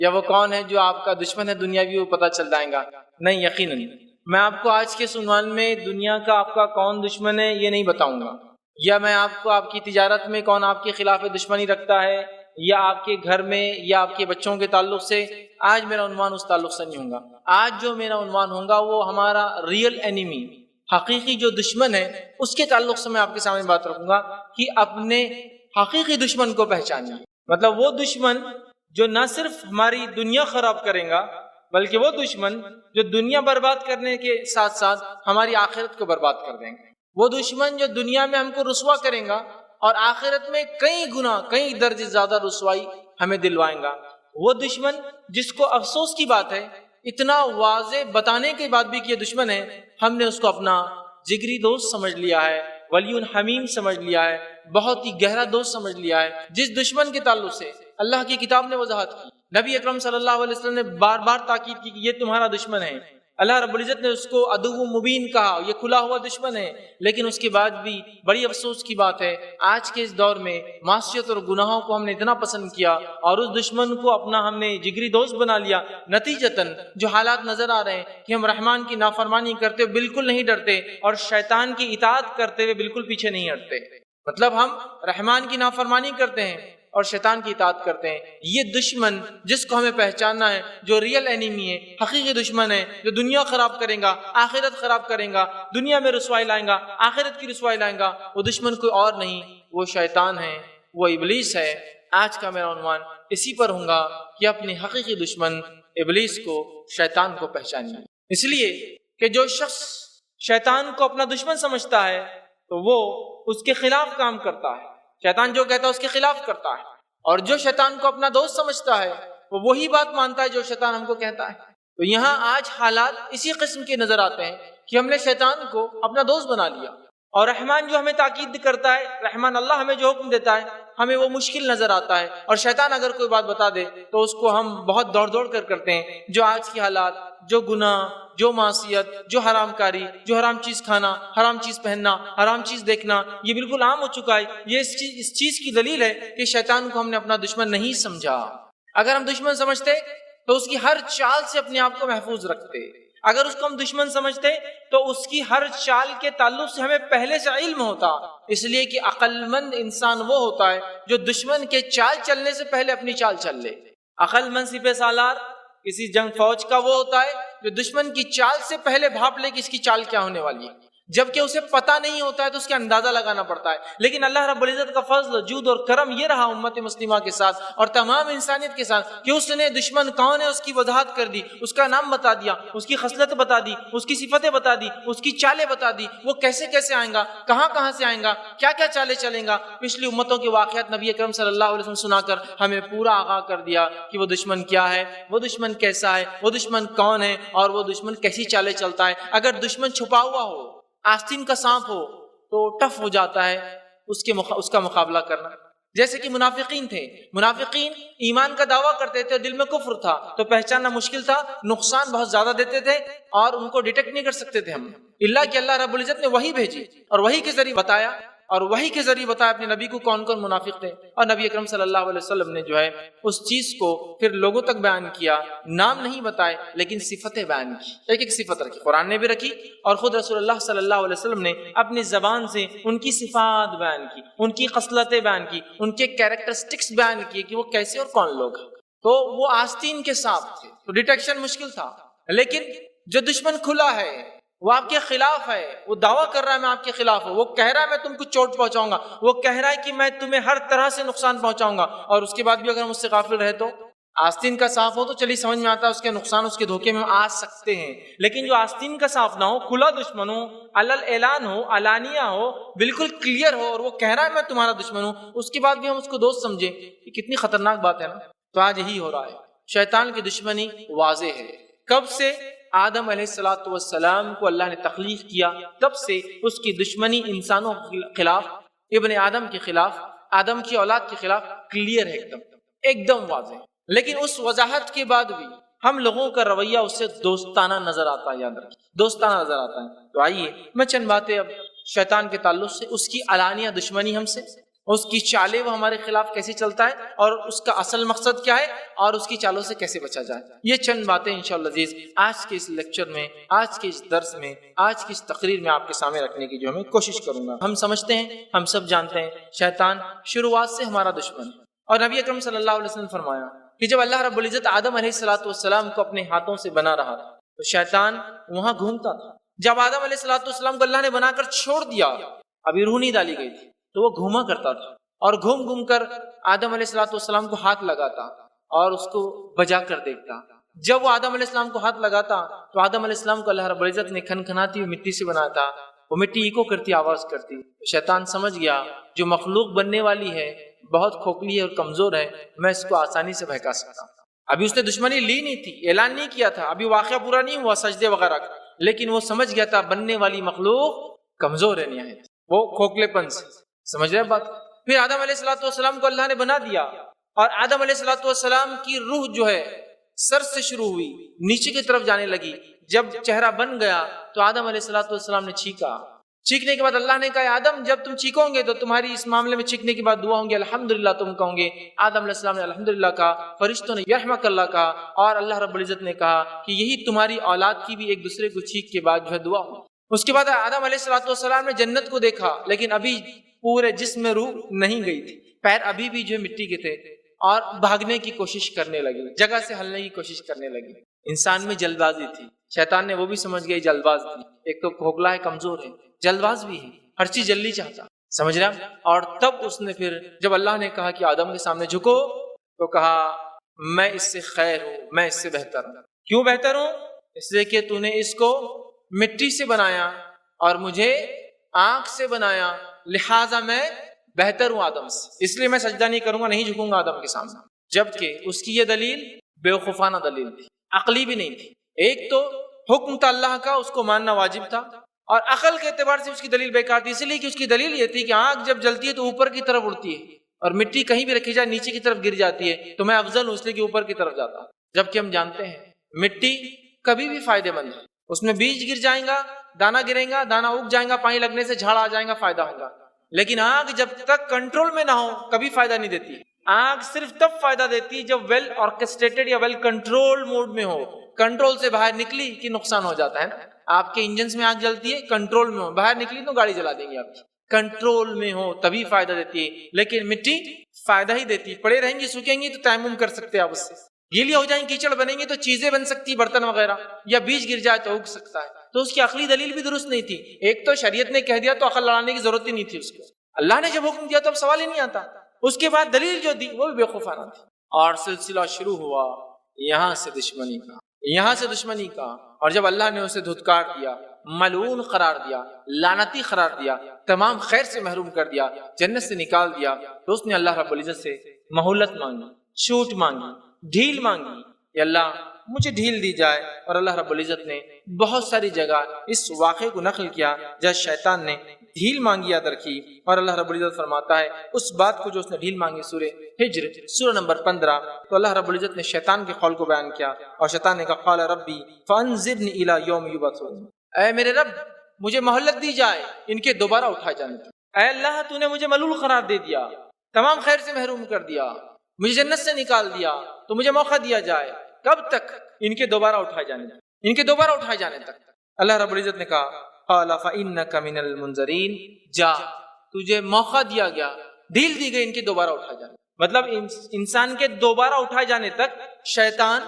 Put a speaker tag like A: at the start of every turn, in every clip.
A: یا وہ کون ہے جو آپ کا دشمن ہے دنیاوی، وہ پتہ چل جائے گا؟ نہیں، یقیناً میں آپ کو آج کے عنوان میں دنیا کا آپ کا کون دشمن ہے یہ نہیں بتاؤں گا، یا میں آپ کو آپ کی تجارت میں کون آپ کے خلاف دشمنی رکھتا ہے، یا آپ کے گھر میں یا آپ کے بچوں کے تعلق سے۔ آج میرا عنوان اس تعلق سے نہیں ہوگا۔ آج جو میرا عنوان ہوگا وہ ہمارا ریئل اینیمی، حقیقی جو دشمن ہے اس کے تعلق سے میں آپ کے سامنے بات رکھوں گا کہ اپنے حقیقی دشمن کو پہچانیے۔ مطلب وہ دشمن جو نہ صرف ہماری دنیا خراب کرے گا، بلکہ وہ دشمن جو دنیا برباد کرنے کے ساتھ ساتھ ہماری آخرت کو برباد کر دیں گے۔ وہ دشمن جو دنیا میں ہم کو رسوا کرے گا اور آخرت میں کئی گنا کئی درجے زیادہ رسوائی ہمیں دلوائیں گا۔ وہ دشمن جس کو افسوس کی بات ہے اتنا واضح بتانے کے بعد بھی کہ یہ دشمن ہے، ہم نے اس کو اپنا جگری دوست سمجھ لیا ہے، ولی حمیم سمجھ لیا ہے، بہت ہی گہرا دوست سمجھ لیا ہے، جس دشمن کے تعلق سے اللہ کی کتاب نے وضاحت کی، نبی اکرم صلی اللہ علیہ وسلم نے بار بار تاکید کی کہ یہ تمہارا دشمن ہے۔ اللہ رب العزت نے اس کو عدو مبین کہا، یہ کھلا ہوا دشمن ہے، لیکن اس کے بعد بھی بڑی افسوس کی بات ہے آج کے اس دور میں معصیت اور گناہوں کو ہم نے اتنا پسند کیا اور اس دشمن کو اپنا ہم نے جگری دوست بنا لیا، نتیجتاً جو حالات نظر آ رہے ہیں کہ ہم رحمان کی نافرمانی کرتے ہوئے بالکل نہیں ڈرتے اور شیطان کی اطاعت کرتے ہوئے بالکل پیچھے نہیں ہٹتے۔ مطلب ہم رحمان کی نافرمانی کرتے ہیں اور شیطان کی اطاعت کرتے ہیں۔ یہ دشمن جس کو ہمیں پہچاننا ہے، جو ریئل اینیمی ہے، حقیقی دشمن ہے، جو دنیا خراب کرے گا، آخرت خراب کرے گا، دنیا میں رسوائی لائیں گا، آخرت کی رسوائی لائیں گا، وہ دشمن کوئی اور نہیں، وہ شیطان ہے، وہ ابلیس ہے۔ آج کا میرا عنوان اسی پر ہوگا کہ اپنے حقیقی دشمن ابلیس کو، شیطان کو پہچانیے۔ اس لیے کہ جو شخص شیطان کو اپنا دشمن سمجھتا ہے تو وہ اس کے خلاف کام کرتا ہے، شیطان جو کہتا ہے اس کے خلاف کرتا ہے، اور جو شیطان کو اپنا دوست سمجھتا ہے وہ وہی بات مانتا ہے جو شیطان ہم کو کہتا ہے۔ تو یہاں آج حالات اسی قسم کے نظر آتے ہیں کہ ہم نے شیطان کو اپنا دوست بنا لیا، اور رحمان جو ہمیں تاکید کرتا ہے، رحمان اللہ ہمیں جو حکم دیتا ہے ہمیں وہ مشکل نظر آتا ہے، اور شیطان اگر کوئی بات بتا دے تو اس کو ہم بہت دوڑ دوڑ کر کرتے ہیں۔ جو آج کی حالات، جو گناہ، جو معصیت، جو حرام کاری، جو حرام چیز کھانا، حرام چیز پہننا، حرام چیز دیکھنا، یہ بالکل عام ہو چکا ہے۔ یہ اس چیز کی دلیل ہے کہ شیطان کو ہم نے اپنا دشمن نہیں سمجھا۔ اگر ہم دشمن سمجھتے تو اس کی ہر چال سے اپنے آپ کو محفوظ رکھتے۔ اگر اس کو ہم دشمن سمجھتے تو اس کی ہر چال کے تعلق سے ہمیں پہلے سے علم ہوتا، اس لیے کہ عقل مند انسان وہ ہوتا ہے جو دشمن کے چال چلنے سے پہلے اپنی چال چل لے۔ عقل مند سپہ سالار کسی جنگ فوج کا وہ ہوتا ہے جو دشمن کی چال سے پہلے بھاپ لے کہ اس کی چال کیا ہونے والی ہے، جبکہ اسے پتہ نہیں ہوتا ہے تو اس کا اندازہ لگانا پڑتا ہے۔ لیکن اللہ رب العزت کا فضل، جود اور کرم یہ رہا امت مسلمہ کے ساتھ اور تمام انسانیت کے ساتھ کہ اس نے دشمن کون ہے اس کی وضاحت کر دی، اس کا نام بتا دیا، اس کی خصلت بتا دی، اس کی صفتیں بتا دی، اس کی چالیں بتا دی، وہ کیسے کیسے آئیں گا، کہاں کہاں سے آئیں گا، کیا کیا چالیں چلیں گا۔ پچھلی امتوں کے واقعات نبی اکرم صلی اللہ علیہ وسلم سنا کر ہمیں پورا آگاہ کر دیا کہ وہ دشمن کیا ہے، وہ دشمن کیسا ہے، وہ دشمن کون ہے، اور وہ دشمن کیسی چالیں چلتا ہے۔ اگر دشمن چھپا ہوا ہو، آستین کا سانپ ہو تو ٹف ہو جاتا ہے اس کا مقابلہ کرنا۔ جیسے کہ منافقین تھے، منافقین ایمان کا دعویٰ کرتے تھے، دل میں کفر تھا تو پہچاننا مشکل تھا، نقصان بہت زیادہ دیتے تھے اور ان کو ڈیٹیکٹ نہیں کر سکتے تھے ہم، اللہ کہ اللہ رب العزت نے وحی بھیجی اور وحی کے ذریعے بتایا، اور وحی کے ذریعے بتایا اپنے نبی کو کون کون منافق تھے، اور نبی اکرم صلی اللہ علیہ وسلم نے جو ہے اس چیز کو پھر لوگوں تک بیان کیا، نام نہیں بتائے لیکن صفتیں بیان کی، ایک ایک صفت رکھی، قرآن نے بھی رکھی اور خود رسول اللہ صلی اللہ علیہ وسلم نے اپنی زبان سے ان کی صفات بیان کی، ان کی خصلتیں بیان کی، ان کے کیریکٹرسٹکس بیان کیے کہ وہ کیسے اور کون لوگ ہیں۔ تو وہ آستین کے سانپ تھے تو ڈیٹیکشن مشکل تھا، لیکن جو دشمن کھلا ہے وہ آپ کے خلاف ہے، وہ دعویٰ کر رہا ہے میں آپ کے خلاف ہوں، وہ کہہ رہا ہے میں تم کو چوٹ پہنچاؤں گا، وہ کہہ رہا ہے کہ میں تمہیں ہر طرح سے نقصان پہنچاؤں گا، اور اس کے بعد بھی اگر ہم اس سے غافل رہے تو آستین کا صاف ہو تو چلیے سمجھ میں آتا ہے اس کے نقصان، اس کے دھوکے میں ہم آ سکتے ہیں، لیکن جو آستین کا صاف نہ ہو، کھلا دشمن ہو، علل اعلان ہو، علانیہ ہو، بالکل کلیئر ہو، اور وہ کہہ رہا ہے میں تمہارا دشمن ہوں، اس کے بعد بھی ہم اس کو دوست سمجھیں، یہ کتنی خطرناک بات ہے نا۔ تو آج یہی ہو رہا ہے، شیطان کی دشمنی واضح ہے۔ کب سے؟ آدم علیہ السلام کو اللہ نے تخلیق کیا، تب سے اس کی دشمنی انسانوں کے خلاف، ابن آدم کے خلاف، آدم کی اولاد کے خلاف کلیئر ہے، ایک دم واضح۔ لیکن اس وضاحت کے بعد بھی ہم لوگوں کا رویہ اس سے دوستانہ نظر آتا ہے، یاد رکھیں دوستانہ نظر آتا ہے۔ تو آئیے میں چند باتیں اب شیطان کے تعلق سے، اس کی علانیہ دشمنی ہم سے، اس کی چالیں وہ ہمارے خلاف کیسے چلتا ہے اور اس کا اصل مقصد کیا ہے اور اس کی چالوں سے کیسے بچا جائے. یہ چند باتیں انشاءاللہ عزیز آج کے اس لیکچر میں، آج کے اس درس میں، آج کی اس تقریر میں آپ کے سامنے رکھنے کی جو میں کوشش کروں گا. ہم سمجھتے ہیں، ہم سب جانتے ہیں، شیطان شروعات سے ہمارا دشمن ہے. اور نبی اکرم صلی اللہ علیہ وسلم نے فرمایا کہ جب اللہ رب العزت آدم علیہ السلام کو اپنے ہاتھوں سے بنا رہا تھا تو شیطان وہاں گھومتا تھا. جب آدم علیہ السلام کو اللہ نے بنا کر چھوڑ دیا، ابھی روح نہیں ڈالی گئی تھی، تو وہ گھوما کرتا تھا اور گھوم گھوم کر آدم علیہ السلام کو ہاتھ لگاتا اور اس کو بجا کر دیکھتا. جب وہ آدم علیہ السلام کو ہاتھ لگاتا تو آدم علیہ السلام کو اللہ رب العزت نے کھنکھناتی ہوئی مٹی سے بنایا تھا. وہ مٹی ایکو کرتی، آواز کرتی. شیطان سمجھ گیا جو مخلوق بننے والی ہے بہت کھوکھلی ہے اور کمزور ہے، میں اس کو آسانی سے بہکا سکتا ہوں. ابھی اس نے دشمنی لی نہیں تھی، اعلان نہیں کیا تھا، ابھی واقعہ پورا نہیں ہوا سجدے وغیرہ کا، لیکن وہ سمجھ گیا تھا بننے والی مخلوق کمزور ہے نہایت، وہ کھوکھلے پن سے. سمجھ رہے بات؟ پھر آدم علیہ السلام کو اللہ نے بنا دیا اور آدم علیہ السلام کی روح جو ہے سر سے شروع ہوئی، نیچے کی طرف جانے لگی. جب چہرہ بن گیا تو آدم علیہ السلام نے چھینکا. چیخنے کے بعد اللہ نے کہا آدم جب تم چیخو گے تو تمہاری اس معاملے میں چیخنے کے بعد دعا ہوں گی الحمدللہ تم کہو گے. آدم علیہ السلام نے الحمدللہ کہا، فرشتوں نے یرحمک اللہ کہا اور اللہ رب العزت نے کہا کہ یہی تمہاری اولاد کی بھی ایک دوسرے کو چیخ کے بعد جو ہے دعا ہو. اس کے بعد آدم علیہ السلام نے جنت کو دیکھا، لیکن ابھی پورے جسم میں روح نہیں گئی تھی، پیر ابھی بھی جو ہے مٹی کے تھے اور بھاگنے کی کوشش کرنے لگی، جگہ سے ہلنے کی کوشش کرنے لگی. انسان میں جلد بازی تھی، شیطان نے وہ بھی سمجھ گئی جلد باز تھی. ایک تو کھوکھلا ہے، کمزور ہے، جلد باز بھی ہے، ہر چیز جلدی چاہتا. سمجھ رہا؟ اور تب اس نے پھر جب اللہ نے کہا کہ آدم کے سامنے جھکو تو کہا میں اس سے خیر ہوں، میں اس سے بہتر ہوں. کیوں بہتر ہوں؟ اس لیے کہ تو نے اس کو مٹی سے بنایا اور مجھے آنکھ سے بنایا، لہٰذا میں بہتر ہوں آدم سے، اس لیے میں سجدہ نہیں کروں گا، نہیں جھکوں گا آدم کے سامنے. جبکہ اس کی یہ دلیل بیوقوفانہ دلیل تھی، عقلی بھی نہیں تھی. ایک تو حکم تھا اللہ کا، اس کو ماننا واجب تھا، اور عقل کے اعتبار سے اس کی دلیل بیکار تھی، اس لیے کہ اس کی دلیل یہ تھی کہ آنکھ جب جلتی ہے تو اوپر کی طرف اڑتی ہے اور مٹی کہیں بھی رکھی جائے نیچے کی طرف گر جاتی ہے، تو میں افضل ہوں اس لیے کہ اوپر کی طرف جاتا. جبکہ ہم جانتے ہیں مٹی کبھی بھی فائدے مند ہے، اس میں بیج گر جائیں گا، دانا گریں گا، دانا اگ جائیں گا، پانی لگنے سے جھاڑ آ جائیں گا، فائدہ ہوگا. لیکن آنکھ جب تک کنٹرول میں نہ ہو کبھی فائدہ نہیں دیتی. آنکھ صرف تب فائدہ دیتی ہے جب ویل آرکسٹریٹڈ یا ویل کنٹرول موڈ میں ہو. کنٹرول سے باہر نکلی کہ نقصان ہو جاتا ہے نا. آپ کے انجنز میں آگ جلتی ہے، کنٹرول میں ہو، باہر نکلی تو گاڑی جلا دیں گے آپ کی. کنٹرول میں ہو تبھی فائدہ دیتی ہے. لیکن مٹی فائدہ ہی دیتی، پڑے رہیں گی سوکھیں گی تو تیمم کر سکتے ہیں آپ اس سے، گیلی ہو جائیں کیچڑ بنیں گے تو چیزیں بن سکتی، برتن وغیرہ، یا بیج گر جائے تو اگ سکتا ہے. تو اس کی عقلی دلیل بھی درست نہیں تھی. ایک تو شریعت نے کہہ دیا تو عقل لڑانے کی ضرورت ہی نہیں تھی اس کو، اللہ نے جب حکم دیا تو اب سوال ہی نہیں آتا. اس کے بعد دلیل جو دی وہ بھی بیوقوفانہ تھی. اور سلسلہ شروع ہوا یہاں سے دشمنی کا، یہاں سے دشمنی کا. اور جب اللہ نے اسے دھتکار دیا، ملعون قرار دیا، لعنتی قرار دیا، تمام خیر سے محروم کر دیا، جنت سے نکال دیا، تو اس نے اللہ رب العزت سے مہلت مانگی، چھوٹ مانگی، ڈھیل مانگی کہ اللہ مجھے ڈھیل دی جائے. اور اللہ رب العزت نے بہت ساری جگہ اس واقعے کو نقل کیا جب شیطان نے ڈھیل مانگی یاد رکھی. اور اللہ رب العزت فرماتا ہے اس بات کو جو اس نے ڈھیل مانگی سورہ ہجر سورہ نمبر 15، تو اللہ رب العزت نے شیطان کے قول کو بیان کیا اور شیطان نے کہا قال ربی فانظرنی الی یوم یبعثون، اے میرے رب مجھے مہلت دی جائے ان کے دوبارہ اٹھائے جانے تک. اے اللہ تو نے مجھے ملول قرار دے دیا، تمام خیر سے محروم کر دیا، مجھے جنت سے نکال دیا، تو مجھے موقع دیا جائے. کب تک؟ ان کے دوبارہ اٹھائے جانے تک، ان کے دوبارہ اٹھائے جانے تک. اللہ رب العزت نے کہا قال فإنک من المنذرین، جا تجھے موقع دیا گیا، ڈھیل دی گئی ان کے دوبارہ اٹھائے جانے. مطلب انسان کے دوبارہ اٹھائے جانے تک شیطان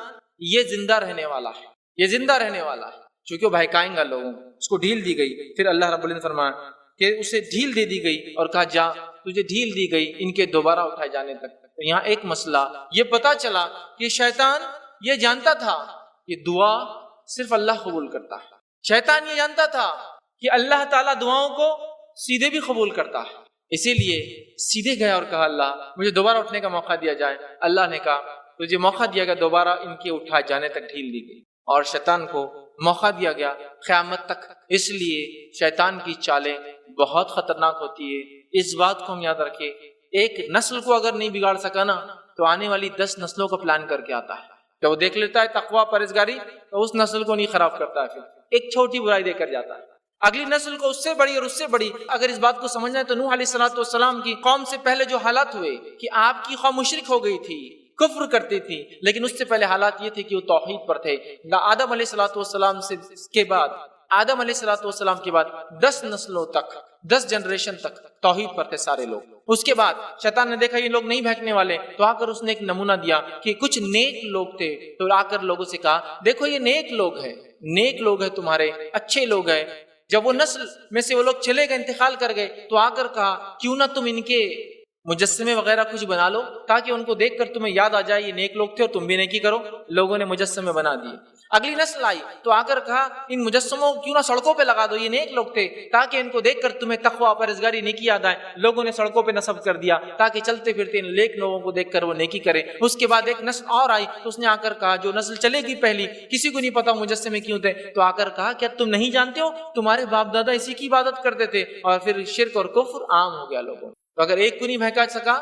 A: یہ زندہ رہنے والا ہے، یہ زندہ رہنے والا ہے، چونکہ وہ بہکائیں گا لوگوں. اس کو ڈھیل دی گئی. پھر اللہ رب العزت فرمایا کہ اسے ڈھیل دے دی گئی اور کہا جا تجھے ڈھیل دی گئی ان کے دوبارہ اٹھائے جانے تک. تو یہاں ایک مسئلہ یہ پتا چلا کہ شیطان یہ جانتا تھا کہ دعا صرف اللہ قبول کرتا ہے. شیطان یہ جانتا تھا کہ اللہ تعالیٰ دعاؤں کو سیدھے بھی قبول کرتا ہے، اسی لیے سیدھے گیا اور کہا اللہ مجھے دوبارہ اٹھنے کا موقع دیا جائے. اللہ نے کہا تجھے موقع دیا گیا، دوبارہ ان کے اٹھائے جانے تک ڈھیل دی گئی اور شیطان کو موقع دیا گیا قیامت تک. اس لیے شیطان کی چالیں بہت خطرناک ہوتی ہے. اس بات کو ہم یاد رکھیں، ایک نسل کو اگر نہیں بگاڑ سکا نا تو آنے والی 10 نسلوں کا پلان کر کے آتا ہے. جب وہ دیکھ لیتا ہے تقویٰ پرہیزگاری تو اس نسل کو نہیں خراب کرتا ہے، پھر ایک چھوٹی برائی دے کر جاتا ہے. اگلی نسل کو اس سے بڑی اور اس سے بڑی. اگر اس بات کو سمجھنا ہے تو نوح علیہ السلام کی قوم سے پہلے جو حالات ہوئے کہ آپ کی قوم مشرک ہو گئی تھی، کفر کرتی تھی، لیکن اس سے پہلے حالات یہ تھے کہ وہ توحید پر تھے. آدم علیہ السلام کے بعد آدم علیہ السلام کے بعد 10 نسلوں تک، 10 جنریشن تک توحید پر تھے سارے لوگ. اس کے بعد شیطان نے دیکھا یہ لوگ نہیں بہکنے والے، تو آ کر اس نے ایک نمونہ دیا کہ کچھ نیک لوگ تھے، تو آ کر لوگوں سے کہا دیکھو یہ نیک لوگ ہیں، نیک لوگ ہیں، تمہارے اچھے لوگ ہیں. جب وہ نسل میں سے وہ لوگ چلے گئے، انتقال کر گئے، تو آ کر کہا کیوں نہ تم ان کے مجسمے وغیرہ کچھ بنا لو تاکہ ان کو دیکھ کر تمہیں یاد آ جائے یہ نیک لوگ تھے اور تم بھی نیکی کرو. لوگوں نے مجسمے بنا دیے. اگلی نسل آئی تو آ کر کہا ان مجسموں کو کیوں نہ سڑکوں پہ لگا دو، یہ نیک لوگ تھے تاکہ ان کو دیکھ کر تمہیں تقویٰ، پرہیزگاری، نیکی یاد آئے. لوگوں نے سڑکوں پہ نصب کر دیا تاکہ چلتے پھرتے ان نیک لوگوں کو دیکھ کر وہ نیکی کرے. اس کے بعد ایک نسل اور آئی تو اس نے آ کر کہا، جو نسل چلے گی پہلی، کسی کو نہیں پتا مجسمے کیوں تھے، تو آ کر کہا کیا تم نہیں جانتے ہو تمہارے باپ دادا اسی کی عبادت کرتے تھے. اور پھر شرک اور کفر عام ہو گیا لوگوں. تو اگر ایک کو نہیں بہکا سکا،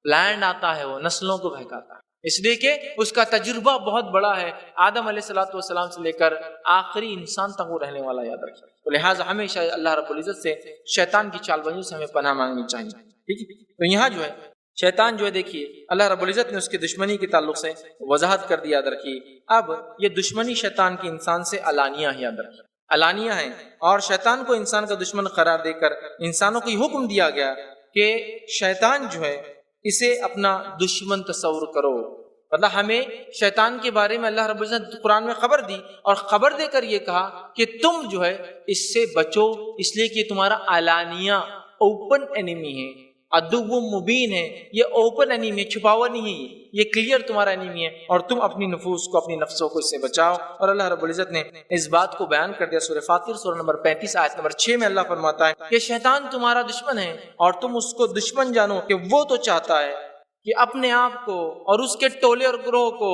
A: لینڈ آتا ہے وہ نسلوں کو بہکاتا ہے، اس لیے کہ اس کا تجربہ بہت بڑا ہے. آدم علیہ السلام سے لے کر آخری انسان تک وہ رہنے والا، یاد رکھیں. تو لہٰذا ہمیشہ اللہ رب العزت سے شیطان کی چال بازیوں سے ہمیں پناہ مانگنی چاہیے. ٹھیک ہے. تو یہاں جو ہے شیطان جو ہے، دیکھیے اللہ رب العزت نے اس کی دشمنی کے تعلق سے وضاحت کر دی، یاد رکھیے. اب یہ دشمنی شیطان کی انسان سے علانیہ ہے، یاد رکھیے علانیہ ہے. اور شیطان کو انسان کا دشمن قرار دے کر انسانوں کو یہ حکم دیا گیا کہ شیطان جو ہے اسے اپنا دشمن تصور کرو. مطلب ہمیں شیطان کے بارے میں اللہ رب العزت قرآن میں خبر دی، اور خبر دے کر یہ کہا کہ تم جو ہے اس سے بچو، اس لیے کہ تمہارا علانیہ اوپن انیمی ہے، عدو مبین ہے. یہ اوپن انیمی ہے، چھپا ہوا نہیں ہے، یہ کلیئر تمہارا انیمی ہے، اور تم اپنی نفوس کو، اپنی نفسوں کو اس سے بچاؤ. اور اللہ رب العزت نے اس بات کو بیان کر دیا سورہ فاطر سورہ نمبر 35 آیت نمبر 6 میں. اللہ فرماتا ہے کہ شیطان تمہارا دشمن ہے اور تم اس کو دشمن جانو کہ وہ تو چاہتا ہے کہ اپنے آپ کو اور اس کے ٹولے اور گروہ کو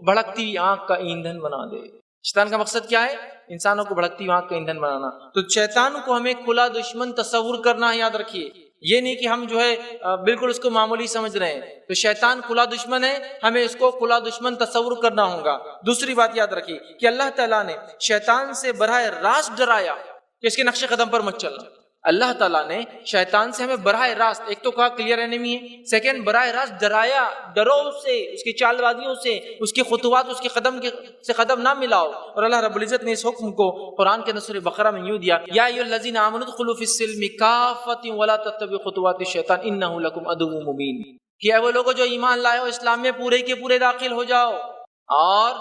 A: بھڑکتی آنکھ کا ایندھن بنا دے. شیطان کا مقصد کیا ہے؟ انسانوں کو بھڑکتی آنکھ کا ایندھن بنانا. تو شیطان کو ہمیں کھلا دشمن تصور کرنا ہے، یاد رکھیے. یہ نہیں کہ ہم جو ہے بالکل اس کو معمولی سمجھ رہے ہیں. تو شیطان کھلا دشمن ہے، ہمیں اس کو کھلا دشمن تصور کرنا ہوگا. دوسری بات یاد رکھیے کہ اللہ تعالیٰ نے شیطان سے براہ راست ڈرایا کہ اس کے نقش قدم پر مت چلنا. اللہ تعالیٰ نے شیطان سے ہمیں براہ راست، ایک تو کہا کلیئر انیمی ہے، سیکنڈ براہ راست ڈرایا. ڈرو اس سے، اس کی چال بازیوں سے، اس کے خطوات، اس کے قدم سے قدم نہ ملاؤ. اور اللہ رب العزت نے اس حکم کو قرآن کے سورہ بقرہ میں یوں دیا، یا ایھا الذین آمنوا ادخلوا فی السلم کافۃ ولا تتبعوا خطوات الشیطان انہ لکم عدو مبین. کہ اے وہ لوگوں جو ایمان لائے ہو، اسلام میں پورے کے پورے داخل ہو جاؤ اور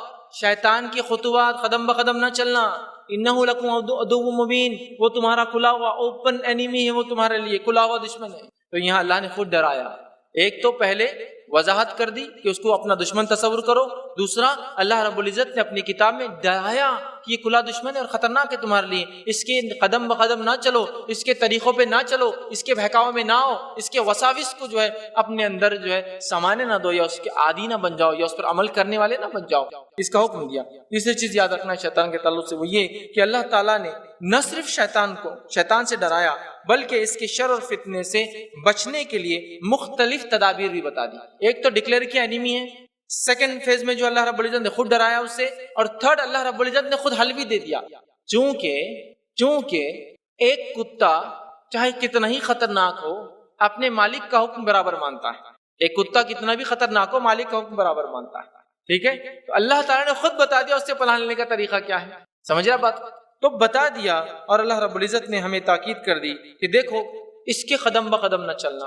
A: شیطان کی خطوات قدم بقدم نہ چلنا. انہو لکم عدو مبین، وہ تمہارا کھلا ہوا اوپن انیمی ہے، وہ تمہارے لیے کھلا ہوا دشمن ہے. تو یہاں اللہ نے خود ڈرایا. ایک تو پہلے وضاحت کر دی کہ اس کو اپنا دشمن تصور کرو. دوسرا اللہ رب العزت نے اپنی کتاب میں ڈرایا کہ یہ کھلا دشمن ہے اور خطرناک ہے تمہارے لیے. اس کے قدم بقدم نہ چلو، اس کے طریقوں پہ نہ چلو، اس کے بہکاؤ میں نہ آؤ، اس کے وساوس کو جو ہے اپنے اندر جو ہے سمانے نہ دو، یا اس کے عادی نہ بن جاؤ، یا اس پر عمل کرنے والے نہ بن جاؤ. اس کا حکم دیا. تیسری چیز یاد رکھنا ہے شیطان کے تعلق سے، وہ یہ کہ اللہ تعالیٰ نے نہ صرف شیطان سے ڈرایا، بلکہ اس کے شر اور فتنے سے بچنے کے لیے مختلف تدابیر بھی بتا دی. ایک تو ڈکلیئر کیا انیمی ہے، سیکنڈ فیز میں جو اللہ رب العزت نے خود ڈرایا اس سے، اور تھرڈ اللہ رب العزت نے خود حل بھی دے دیا. چونکہ ایک کتا چاہے کتنا ہی خطرناک ہو اپنے مالک کا حکم برابر مانتا ہے. ایک کتا کتنا بھی خطرناک ہو مالک کا حکم برابر مانتا ہے. ٹھیک ہے. تو اللہ تعالیٰ نے خود بتا دیا اس سے پناہ لینے کا طریقہ کیا ہے. سمجھ رہا بات؟ تو بتا دیا. اور اللہ رب العزت نے ہمیں تاکید کر دی کہ دیکھو اس کے قدم بقدم نہ چلنا،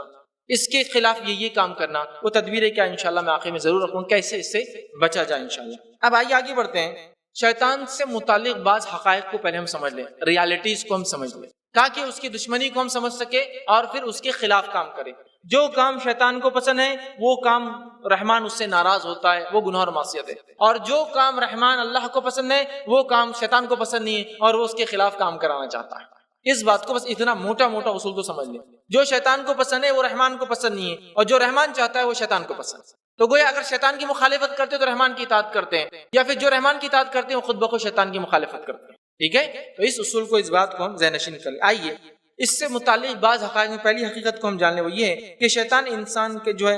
A: اس کے خلاف یہ کام کرنا. وہ تدبیریں کیا انشاءاللہ میں آخر میں ضرور رکھوں کیسے اس سے بچا جائے انشاءاللہ. اب آئیے آگے بڑھتے ہیں. شیطان سے متعلق بعض حقائق کو پہلے ہم سمجھ لیں، ریالٹیز کو ہم سمجھ لیں تاکہ اس کی دشمنی کو ہم سمجھ سکے اور پھر اس کے خلاف کام کریں. جو کام شیطان کو پسند ہے وہ کام رحمان اس سے ناراض ہوتا ہے، وہ گناہ اور معصیت ہے. اور جو کام رحمان اللہ کو پسند ہے وہ کام شیطان کو پسند نہیں ہے اور وہ اس کے خلاف کام کرانا چاہتا ہے. اس بات کو بس اتنا موٹا اصول کو سمجھ لیں. جو شیطان کو پسند ہے وہ رحمان کو پسند نہیں ہے، اور جو رحمان چاہتا ہے وہ شیطان کو پسند ہے. تو گویا اگر شیطان کی مخالفت کرتے تو رحمان کی اطاعت کرتے ہیں، یا پھر جو رحمان کی اطاعت کرتے ہیں وہ خود بخود شیطان کی مخالفت کرتے ہیں. ٹھیک ہے. تو اس اصول کو، اس بات کو ہم ذہن نشین کر لیں. آئیے اس سے متعلق بعض حقائق میں پہلی حقیقت کو ہم جان لیں، وہ یہ ہے کہ شیطان انسان کے جو ہے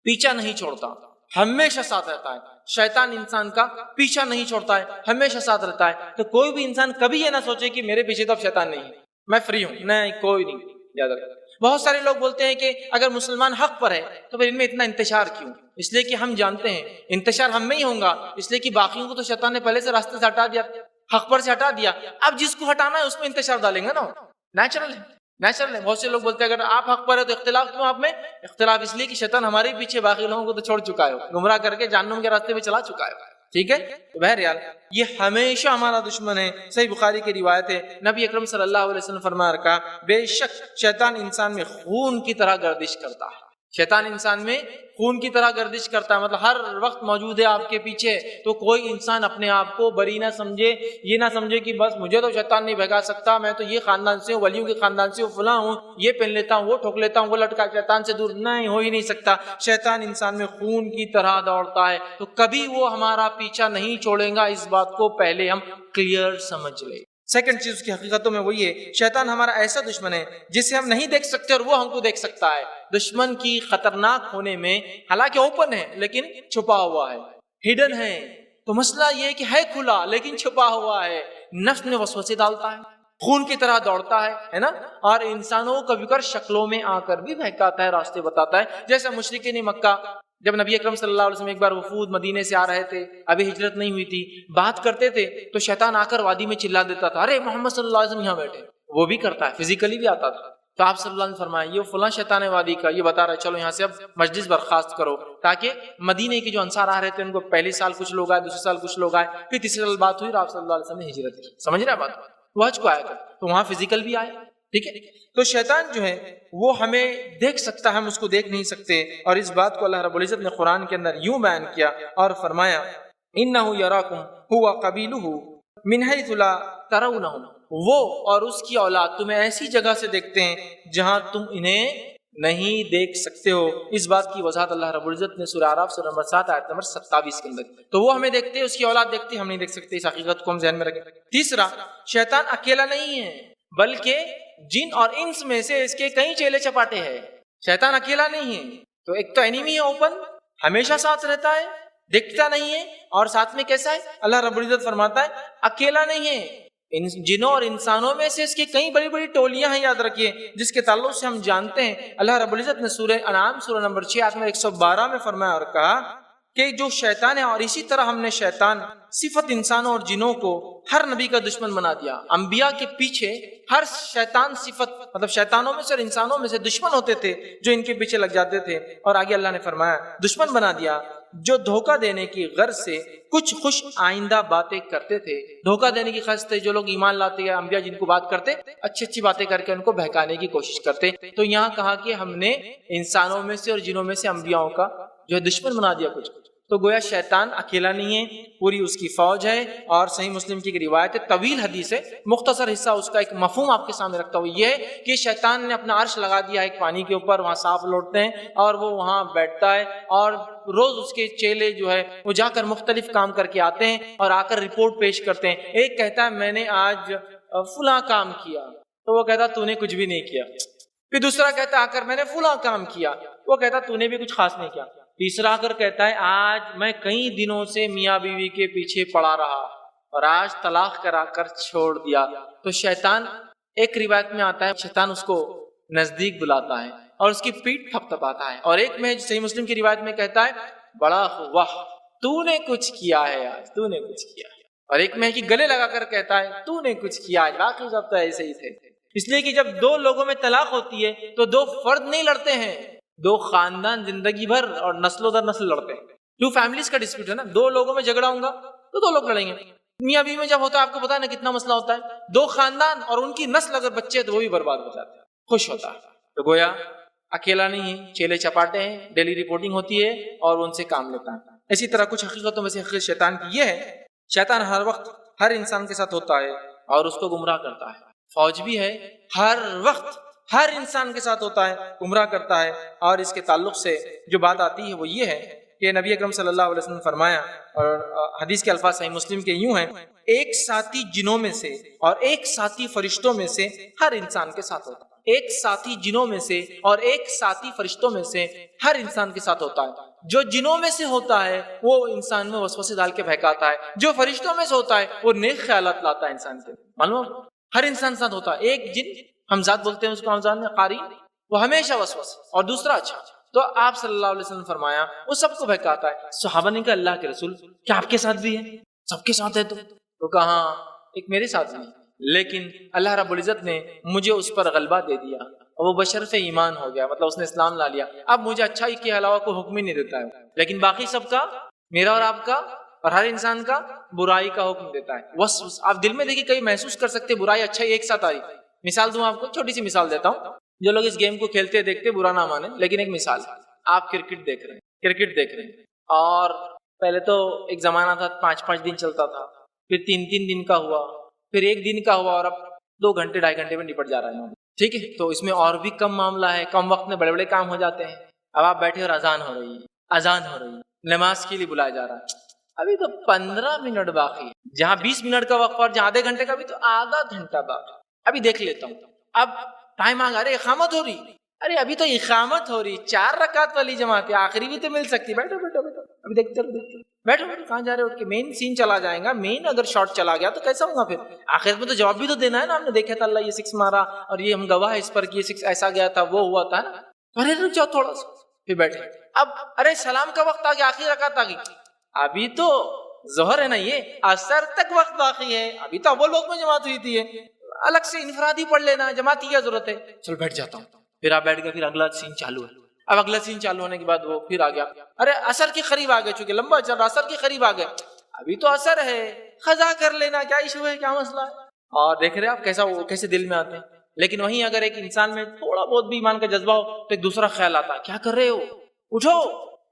A: پیچھا نہیں چھوڑتا، ہمیشہ ساتھ رہتا ہے. شیطان انسان کا پیچھا نہیں چھوڑتا ہے، ہمیشہ ساتھ رہتا ہے. تو کوئی بھی انسان کبھی یہ نہ سوچے کہ میرے پیچھے تو اب شیطان نہیں ہے. میں فری ہوں، نہیں کوئی نہیں، یاد رکھیں۔ بہت سارے لوگ بولتے ہیں کہ اگر مسلمان حق پر ہے تو پھر ان میں اتنا انتشار کیوں؟ اس لیے کہ ہم جانتے ہیں انتشار ہم میں ہی ہوگا، اس لیے کہ باقیوں کو تو شیطان نے پہلے سے راستے سے ہٹا دیا، حق پر سے ہٹا دیا، اب جس کو ہٹانا ہے اس میں انتشار ڈالیں گے نا، نیچرل ہے، نیچرل ہے۔ بہت سے لوگ بولتے ہیں اگر آپ حق پر ہے تو اختلاف کیوں آپ میں؟ اختلاف اس لیے کہ شیطان ہمارے پیچھے باقی لوگوں کو تو چھوڑ چکا ہے، گمراہ کر کے جہنم کے راستے پہ چلا چکا ہے، ٹھیک ہے؟ تو بہرحال یہ ہمیشہ ہمارا دشمن ہے۔ صحیح بخاری کی روایت ہے، نبی اکرم صلی اللہ علیہ وسلم فرمایا رکھا، بے شک شیطان انسان میں خون کی طرح گردش کرتا ہے، شیطان انسان میں خون کی طرح گردش کرتا ہے، مطلب ہر وقت موجود ہے آپ کے پیچھے۔ تو کوئی انسان اپنے آپ کو بری نہ سمجھے، یہ نہ سمجھے کہ بس مجھے تو شیطان نہیں بھگا سکتا، میں تو یہ خاندان سے ہوں، ولیوں کے خاندان سے ہوں، فلاں ہوں، یہ پہن لیتا ہوں، وہ ٹھوک لیتا ہوں، وہ لٹکا، شیطان سے دور نہیں ہو ہی نہیں سکتا۔ شیطان انسان میں خون کی طرح دوڑتا ہے، تو کبھی وہ ہمارا پیچھا نہیں چھوڑے گا، اس بات کو پہلے ہم کلیئر سمجھ لیں۔ سیکنڈ چیز کی حقیقتوں میں وہی ہے، شیطان ہمارا ایسا دشمن ہے جسے ہم نہیں دیکھ سکتے اور وہ ہم کو دیکھ سکتا ہے۔ دشمن کی خطرناک ہونے میں حالانکہ اوپن ہے لیکن چھپا ہوا ہے، ہڈن ہے، تو مسئلہ یہ ہے کہ ہے کھلا لیکن چھپا ہوا ہے، نفس میں وسوسے ڈالتا ہے، خون کی طرح دوڑتا ہے نا، اور انسانوں کو کبھی کبھی شکلوں میں آ کر بھی بہکاتا ہے، راستے بتاتا ہے۔ جیسا مشرکین مکہ جب نبی اکرم صلی اللہ علیہ وسلم ایک بار وفود مدینے سے آ رہے تھے، ابھی ہجرت نہیں ہوئی تھی، بات کرتے تھے تو شیطان آ کر وادی میں چلا دیتا تھا، ارے محمد صلی اللہ علیہ وسلم یہاں بیٹھے، وہ بھی کرتا ہے، فزیکلی بھی آتا تھا۔ تو آپ صلی اللہ علیہ وسلم فرمایا یہ فلاں شیطان وادی کا، یہ بتا رہا ہے چلو یہاں سے اب مجلس برخاست کرو، تاکہ مدینے کے جو انصار آ رہے تھے ان کو پہلے سال کچھ لوگ آئے، دوسرے سال کچھ لوگ آئے، پھر تیسرے سال بات ہوئی اور آپ صلی اللہ علیہ وسلم نے ہجرت کی، سمجھ رہے ہیں بات؟ وہ حج کو آیا تھا تو وہاں فزیکل بھی آئے، ٹھیک ہے؟ تو شیطان جو ہے وہ ہمیں دیکھ سکتا ہے، ہم اس کو دیکھ نہیں سکتے، اور اس بات کو اللہ رب العزت نے قرآن کے اندر یوں بیان کیا اور فرمایا اِنَّهُ يَرَاكُمْ هُوَ قَبِيلُهُ مِنْ حَيْثُ لَا تَرَوْنَهُمْ، وہ اور اس کی اولاد تمہیں ایسی جگہ سے دیکھتے ہیں جہاں تم انہیں نہیں دیکھ سکتے ہو۔ اس بات کی وضاحت اللہ رب العزت نے سورہ اعراف سورہ نمبر 7 آیت نمبر 27 کے اندر، تو وہ ہمیں دیکھتے ہیں، اس کی اولاد دیکھتی ہے، ہم نہیں دیکھ سکتے، اس حقیقت کو ہم ذہن میں رکھیں۔ تیسرا، شیطان اکیلا نہیں ہے بلکہ جن اور انس میں سے اس کے کئی چیلے چپاٹے ہیں، شیطان اکیلا نہیں ہے، تو ایک تو اینیمی ہے اوپن، ہمیشہ ساتھ رہتا ہے، دکھتا نہیں ہے، اور ساتھ میں کیسا ہے؟ اللہ رب العزت فرماتا ہے اکیلا نہیں ہے، جنوں اور انسانوں میں سے اس کی کئی بڑی بڑی ٹولیاں ہیں، یاد رکھیے، جس کے تعلق سے ہم جانتے ہیں اللہ رب العزت نے سورہ انعام سورہ نمبر 6 آیت نمبر 112 میں فرمایا اور کہا کہ جو شیطان ہے، اور اسی طرح ہم نے شیطان صفت انسانوں اور جنوں کو ہر نبی کا دشمن بنا دیا۔ انبیاء کے پیچھے ہر شیطان صفت، مطلب شیطانوں میں سے اور انسانوں میں سے دشمن ہوتے تھے جو ان کے پیچھے لگ جاتے تھے، اور آگے اللہ نے فرمایا دشمن بنا دیا جو دھوکہ دینے کی غرض سے کچھ خوش آئندہ باتیں کرتے تھے۔ دھوکہ دینے کی غرض سے جو لوگ ایمان لاتے ہیں، انبیاء جن کو بات کرتے، اچھی اچھی باتیں کر کے ان کو بہکانے کی کوشش کرتے، تو یہاں کہا کہ ہم نے انسانوں میں سے اور جنوں میں سے انبیاءوں کا جو ہے دشمن بنا دیا کچھ۔ تو گویا شیطان اکیلا نہیں ہے، پوری اس کی فوج ہے، اور صحیح مسلم کی ایک روایت ہے، طویل حدیث ہے، مختصر حصہ اس کا ایک مفہوم آپ کے سامنے رکھتا ہوں، یہ ہے کہ شیطان نے اپنا عرش لگا دیا ہے ایک پانی کے اوپر، وہاں سانپ لوٹتے ہیں اور وہ وہاں بیٹھتا ہے، اور روز اس کے چیلے جو ہے وہ جا کر مختلف کام کر کے آتے ہیں اور آ کر رپورٹ پیش کرتے ہیں۔ ایک کہتا ہے میں نے آج فلاں کام کیا، تو وہ کہتا تو نے کچھ بھی نہیں کیا۔ پھر دوسرا کہتا آ کر میں نے فلاں کام کیا، وہ کہتا تو نے بھی کچھ خاص نہیں کیا۔ تیسرا آ کر کہتا ہے آج میں کئی دنوں سے میاں بیوی کے پیچھے پڑا رہا اور آج طلاق کرا کر چھوڑ دیا۔ تو شیطان، ایک روایت میں آتا ہے شیطان اس کو نزدیک بلاتا ہے اور اس کی پیٹھ تھپ تھپاتا ہے، اور ایک میں صحیح مسلم کی روایت میں کہتا ہے بڑا واہ تو نے کچھ کیا ہے آج، تو نے کچھ کیا ہے، اور ایک میں کہ گلے لگا کر کہتا ہے تو نے کچھ کیا ہے، باقی سب تو ایسے ہی تھے۔ اس لیے کہ جب دو لوگوں میں طلاق ہوتی ہے تو دو فرد نہیں لڑتے ہیں، دو خاندان زندگی بھر اور نسلوں در نسل لڑتے ہیں۔ ٹو فیملیز کا ڈسپیوٹ ہے نا، دو لوگوں میں جھگڑا ہوگا تو دو لوگ لڑیں گے۔ میاں بیوی میں جب ہوتا ہے آپ کو پتا ہے نا کتنا مسئلہ ہوتا ہے، دو خاندان اور ان کی نسل اگر بچے تو وہ بھی برباد ہو جاتے ہیں، خوش ہوتا ہے۔ تو گویا اکیلا نہیں ہے، چیلے چپاٹے ہیں، ڈیلی رپورٹنگ ہوتی ہے اور ان سے کام لیتا ہے۔ اسی طرح کچھ حقیقتوں میں سے حقیقت شیطان کی یہ ہے، شیطان ہر وقت ہر انسان کے ساتھ ہوتا ہے اور اس کو گمراہ کرتا ہے۔ فوج بھی ہے، ہر وقت ہر انسان کے ساتھ ہوتا ہے، گمراہ کرتا ہے۔ اور اس کے تعلق سے جو بات آتی ہے وہ یہ ہے کہ نبی اکرم صلی اللہ علیہ وسلم نے فرمایا، اور حدیث کے الفاظ صحیح مسلم کے یوں ہیں، ایک ساتھی جنوں میں سے اور ایک ساتھی فرشتوں میں سے ہر انسان کے ساتھ ہوتا ہے۔ ایک ساتھی جنوں میں سے اور ایک ساتھی فرشتوں میں سے ہر انسان کے ساتھ ہوتا ہے۔ جو جنوں میں سے ہوتا ہے وہ انسان میں وسوسے ڈال کے بہکاتا ہے، جو فرشتوں میں سے ہوتا ہے وہ نیک خیالات لاتا ہے انسان کے، معلوم؟ ہر انسان ساتھ ہوتا ہے. ایک جن ہمزاد بولتے ہیں اس کو ہمزاد میں قاری، وہ ہمیشہ وسوسہ، اور دوسرا اچھا. تو آپ صلی اللہ علیہ وسلم نے فرمایا وہ سب کو بہکاتا ہے. صحابہ نے کہا اللہ کے رسول کیا آپ کے ساتھ بھی ہے؟ سب کے ساتھ ہے تو کہا ہاں ایک میرے ساتھ بھی، لیکن اللہ رب العزت نے مجھے اس پر غلبہ دے دیا اور وہ بشرف ایمان ہو گیا، مطلب اس نے اسلام لا لیا. اب مجھے اچھائی کے علاوہ کوئی حکم ہی نہیں دیتا ہے، لیکن باقی سب کا، میرا اور آپ کا اور ہر انسان کا برائی کا حکم دیتا ہے. بس آپ دل میں دیکھیے کئی محسوس کر سکتے برائی اچھائی ایک ساتھ آئی. مثال دوں آپ کو، چھوٹی سی مثال دیتا ہوں. جو لوگ اس گیم کو کھیلتے دیکھتے برا نہ مانے، لیکن ایک مثال، آپ کرکٹ دیکھ رہے ہیں اور پہلے تو ایک زمانہ تھا 5 دن چلتا تھا، پھر 3 دن کا ہوا، پھر 1 دن کا ہوا، اور اب 2 گھنٹے 2.5 گھنٹے میں نپٹ جا رہا ہے. ٹھیک ہے، تو اس میں اور بھی کم معاملہ ہے، کم وقت میں بڑے بڑے کام ہو جاتے ہیں. اب آپ بیٹھے اور اذان ہو رہی ہے، نماز کے لیے بلایا جا رہا ہے، ابھی تو 15 منٹ باقی ہے. جہاں 20 منٹ کا وقت اور جہاں آدھے گھنٹے کا بھی تو آدھا گھنٹہ باقی. ابھی دیکھ لیتا ہوں. اب ٹائم آ گیا، ارے اقامت ہو رہی، ارے ابھی تو اقامت ہو رہی، 4 رکعت والی جماعت ہے، آخری بھی تو مل سکتی. بیٹھو ابھی دیکھتے بیٹھو کہاں جا رہے ہو؟ کہ مین سین چلا جائے گا. مین اگر شارٹ چلا گیا تو کیسا ہوگا؟ پھر آخر میں تو جواب بھی تو دینا ہے نا. ہم نے دیکھا تھا اللہ یہ 6 مارا اور یہ ہم گواہ ہے اس پر کہ یہ 6 ایسا گیا تھا، وہ ہوا تھا. ارے رک جاؤ تھوڑا سا، پھر بیٹھے. اب ارے سلام کا وقت آ گیا، آخری رکعت آ گئی، ابھی تو ظہر ہے نا، یہ عصر تک وقت باقی ہے، ابھی تو اول وقت میں جماعت ہوئی تھی. الگ سے انفرادی پڑھ لینا، جماعت کی کیا ضرورت ہے؟ چل بیٹھ جاتا ہوں. پھر آپ بیٹھ گئے، پھر اگلا سین چالو ہے. اب اگلا سین چالو ہونے کے بعد وہ پھر آ گیا، ارے عصر کے قریب آ گئے، چونکہ لمبا چل رہا، عصر کے قریب آ گئے، ابھی تو عصر ہے، قضا کر لینا، کیا ایشو ہے، کیا مسئلہ ہے؟ اور دیکھ رہے آپ کیسے دل میں آتے ہیں. لیکن وہیں اگر ایک انسان میں تھوڑا بہت بھی ایمان کا جذبہ ہو تو ایک دوسرا خیال آتا ہے، کیا کر رہے ہو، اٹھو،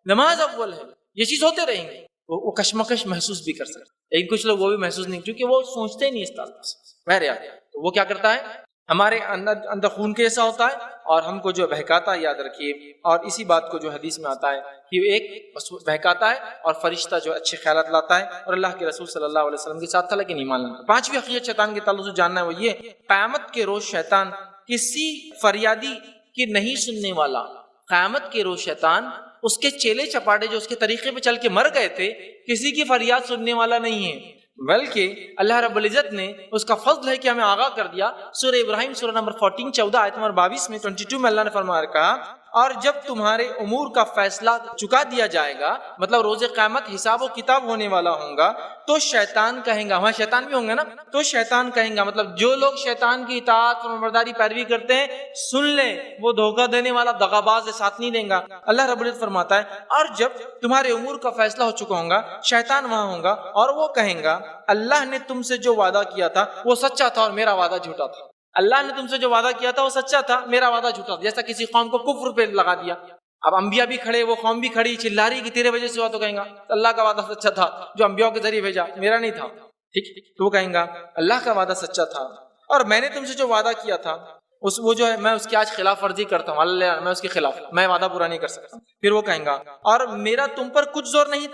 A: نماز اول ہے. یہ چیز ہوتے رہیں گے، وہ کشمکش محسوس بھی کر سکتے. لیکن کچھ لوگ وہ بھی محسوس نہیں، کیونکہ وہ سوچتے نہیں اس تعلق سے. بہرحال تو وہ کیا کرتا ہے، ہمارے اندر خون کے ایسا ہوتا ہے اور ہم کو جو بہکاتا ہے، یاد رکھیے. اور اسی بات کو جو حدیث میں آتا ہے کہ ایک بہکاتا ہے اور فرشتہ جو اچھے خیالات لاتا ہے، اور اللہ کے رسول صلی اللہ علیہ وسلم کے ساتھ تھا لیکن ایمان لاتا ہے. 5ویں حقیقت شیطان کے تعلق سے جاننا ہے، وہ یہ: قیامت کے روز شیطان کسی فریادی کی نہیں سننے والا. قیامت کے روز شیطان اس کے چیلے چپاٹے جو اس کے طریقے پہ چل کے مر گئے تھے، کسی کی فریاد سننے والا نہیں ہے، بلکہ اللہ رب العزت نے اس کا فضل ہے کہ ہمیں آگاہ کر دیا. سورہ ابراہیم سورہ نمبر 14 14 آیت نمبر 22 میں 22 میں اللہ نے فرمایا کہا، اور جب تمہارے امور کا فیصلہ چکا دیا جائے گا، مطلب روز قیامت حساب و کتاب ہونے والا ہوگا، تو شیطان کہیں گا، وہاں شیطان بھی ہوں گے نا، تو شیطان کہیں گا، مطلب جو لوگ شیطان کی اطاعت فرمانبرداری پیروی کرتے ہیں، سن لیں وہ دھوکہ دینے والا دغاباز ساتھ نہیں دیں گا. اللہ رب العزت فرماتا ہے، اور جب تمہارے امور کا فیصلہ ہو چکا ہوگا، شیطان وہاں ہوگا اور وہ کہیں گا، اللہ نے تم سے جو وعدہ کیا تھا وہ سچا تھا اور میرا وعدہ جھوٹا تھا. اللہ نے تم سے جو وعدہ کیا تھا وہ سچا تھا، میرا وعدہ جھوٹا تھا. جیسا کسی قوم کو کفر پہ لگا دیا، اب انبیاء بھی کھڑے، وہ قوم بھی کھڑی، چلا رہی کہ تیرے وجہ سے ہوا، تو کہیں گا اللہ کا وعدہ سچا تھا جو انبیاء کے ذریعے بھیجا، میرا نہیں تھا. ٹھیک، تو وہ کہیں گا اللہ کا وعدہ سچا تھا اور میں نے تم سے جو وعدہ کیا تھا وہ جو ہے میں اس کی آج خلاف ورزی کرتا ہوں، اللہ میں اس کے خلاف، میں وعدہ پورا نہیں کر سکتا. پھر وہ کہیں گا، اور میرا تم پر کچھ زور نہیں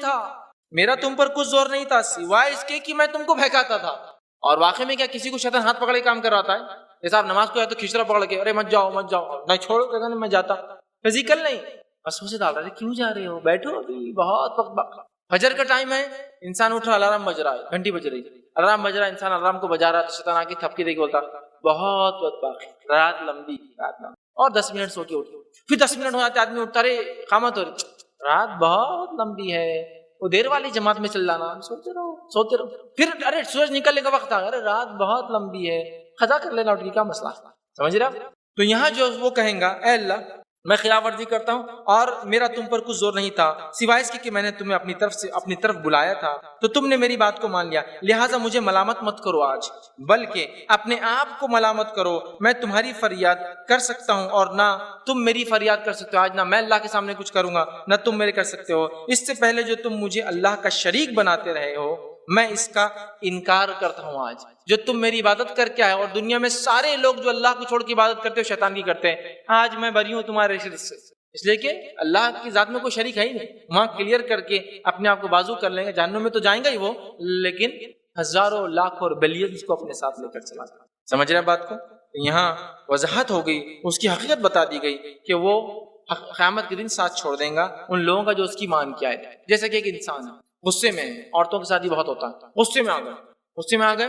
A: تھا سوائے اس کے کہ میں تم کو بہکاتا تھا. اور واقعی میں کیا کسی کو شیطان ہاتھ پکڑ کے کام کر رہا ہے؟ جیسا آپ نماز کو ہے تو کھچڑا پکڑ کے، ارے مت جاؤ نہیں، چھوڑو، میں جاتا. فزیکل نہیں، بس اسے ڈال رہے، کیوں جا رہے ہو، بیٹھو، ابھی بہت وقت. فجر کا ٹائم ہے، انسان اٹھا، الارم بج رہا ہے، گھنٹی بج رہی ہے، الارم بج رہا ہے، انسان الارم کو بجا رہا ہے، تو شیطان آ کے تھپکی دے کے بولتا بہت وقت باقی، رات لمبی، اور 10 منٹ سو کے اٹھو. پھر 10 منٹ ہو جاتے، آدمی اٹھتا، رے اقامت ہو رہی، رات بہت لمبی ہے، وہ دیر والی جماعت میں چل جانا، سوتے رہو. پھر ارے سورج نکلنے کا وقت آ گیا، ارے رات بہت لمبی ہے، قضا کر لینا، اٹھ کے، کیا مسئلہ، سمجھ رہے آپ؟ تو یہاں جو وہ کہیں گا، اے اللہ میں خلاف ورزی کرتا ہوں اور میرا تم پر کچھ زور نہیں تھا سوائے اس کے کہ میں نے تمہیں اپنی طرف بلایا تھا، تو تم نے میری بات کو مان لیا، لہٰذا مجھے ملامت مت کرو آج، بلکہ اپنے آپ کو ملامت کرو. میں تمہاری فریاد کر سکتا ہوں اور نہ تم میری فریاد کر سکتے ہو. آج نہ میں اللہ کے سامنے کچھ کروں گا نہ تم میرے کر سکتے ہو. اس سے پہلے جو تم مجھے اللہ کا شریک بناتے رہے ہو میں اس کا انکار کرتا ہوں. آج جو تم میری عبادت کر کے آئے اور دنیا میں سارے لوگ جو اللہ کو چھوڑ کے عبادت کرتے ہو شیطان کی کرتے ہیں، آج میں بری ہوں تمہارے شرک سے، اس لیے کہ اللہ کی ذات میں کوئی شریک ہے ہی نہیں. وہاں کلیئر کر کے اپنے آپ کو بازو کر لیں گے، جہنم میں تو جائیں گا ہی وہ، لیکن ہزاروں لاکھوں اور بلینز کو اپنے ساتھ لے کر چلا جائے. سمجھ رہے بات کو؟ یہاں وضاحت ہو گئی، اس کی حقیقت بتا دی گئی کہ وہ قیامت کے دن ساتھ چھوڑ دیں گا ان لوگوں کا جو اس کی مان کیا ہے. جیسے کہ ایک انسان ہے غصے میں ہے، عورتوں کے ساتھ ہی بہت ہوتا ہے، غصے میں آ گئے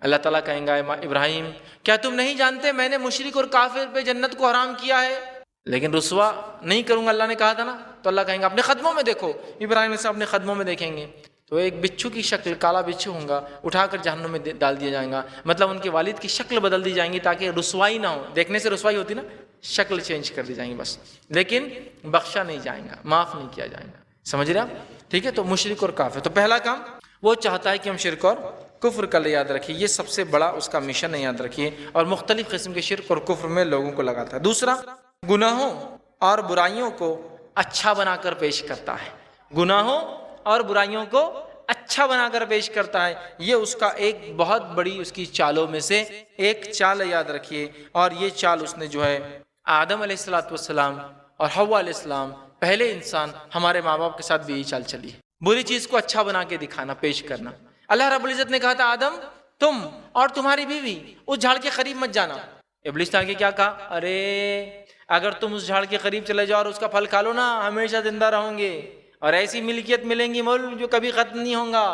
A: اللہ تعالیٰ کہیں گا ابراہیم کیا تم نہیں جانتے میں نے مشرک اور کافر پہ جنت کو حرام کیا ہے، لیکن رسوا نہیں کروں گا، اللہ نے کہا تھا نا۔ تو اللہ کہیں گا اپنے قدموں میں دیکھو، ابراہیم سے اپنے قدموں میں دیکھیں گے تو ایک بچھو کی شکل، کالا بچھو ہوگا، اٹھا کر جہنم میں ڈال دیا جائے گا، مطلب ان کے والد کی شکل بدل دی جائیں گی تاکہ رسوائی نہ ہو۔ دیکھنے سے رسوائی ہوتی نا، شکل چینج کر دی جائیں گی بس، لیکن بخشا نہیں جائیں گا، معاف نہیں کیا جائے گا۔ سمجھ رہے آپ؟ ٹھیک ہے، تو مشرک اور کافر، تو پہلا کام وہ چاہتا ہے کہ ہم شرک اور کفر کا لے، یاد رکھیے یہ سب سے بڑا اس کا مشن ہے، یاد رکھیے، اور مختلف قسم کے شرک اور کفر میں لوگوں کو لگاتا ہے۔ دوسرا، گناہوں اور برائیوں کو اچھا بنا کر پیش کرتا ہے، گناہوں اور برائیوں کو اچھا بنا کر پیش کرتا ہے، یہ اس کا ایک بہت بڑی اس کی چالوں میں سے ایک چال ہے، یاد رکھیے۔ اور یہ چال اس نے جو ہے آدم علیہ السلام اور حوا علیہ السلام، پہلے انسان، ہمارے ماں باپ کے ساتھ بھی یہی چال چلی ہے، بری چیز کو اچھا بنا کے دکھانا، پیش کرنا۔ اللہ رب العزت نے کہا تھا آدم تم اور تمہاری بیوی اس جھاڑ کے قریب مت جانا۔ ابلیس نے آگے کیا کہا، ارے اگر تم اس جھاڑ کے قریب چلے جاؤ اور اس کا پھل کھا لو نا، ہمیشہ زندہ رہوں گے اور ایسی ملکیت ملیں گی مول جو کبھی ختم نہیں ہوں گا۔